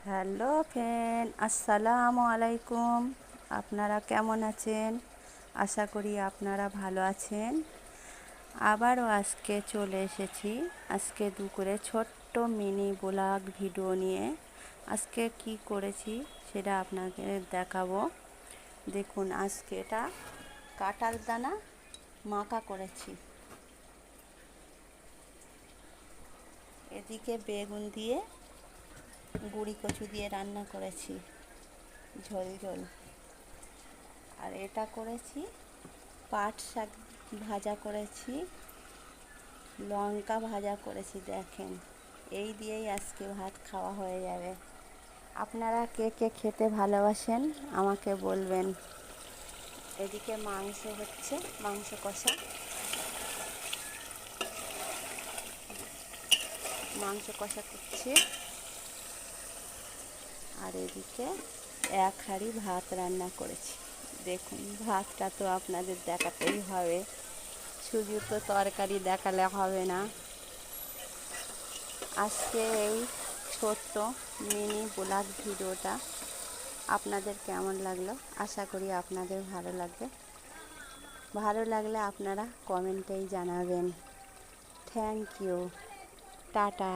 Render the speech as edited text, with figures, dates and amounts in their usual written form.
Hello friend, আসসালামু আলাইকুম। আপনারা কেমন আছেন? আশা করি আপনারা ভালো আছেন। আবারও আজকে চলে এসেছি আজকে দুপুরে ছোট্ট মিনি ব্লগ ভিডিও নিয়ে। আজকে কি করেছি সেটা আপনাকে দেখাবো। দেখুন, আজকে এটা কাঁঠাল দানা মাখা করেছি। এদিকে বেগুন দিয়ে গুঁড়ি কচু দিয়ে রান্না করেছি, ঝোল ঝোল। আর এটা করেছি পাট শাক ভাজা করেছি, লঙ্কা ভাজা করেছি। দেখেন, এই দিয়েই আজকে ভাত খাওয়া হয়ে যাবে। আপনারা কে কে খেতে ভালোবাসেন আমাকে বলবেন। এদিকে মাংস হচ্ছে, মাংস কষা, মাংস কষা করছি। আর এদিকে এক হাঁড়ি ভাত রান্না করেছি। দেখুন, ভাতটা তো আপনাদের দেখাতেই হবে, শুধু তো তরকারি দেখালে হবে না। আজকে এই ছোট্ট মিনি ব্লগ ভিডিওটা আপনাদের কেমন লাগলো? আশা করি আপনাদের ভালো লাগবে। ভালো লাগলে আপনারা কমেন্টেই জানাবেন। Thank you, tata.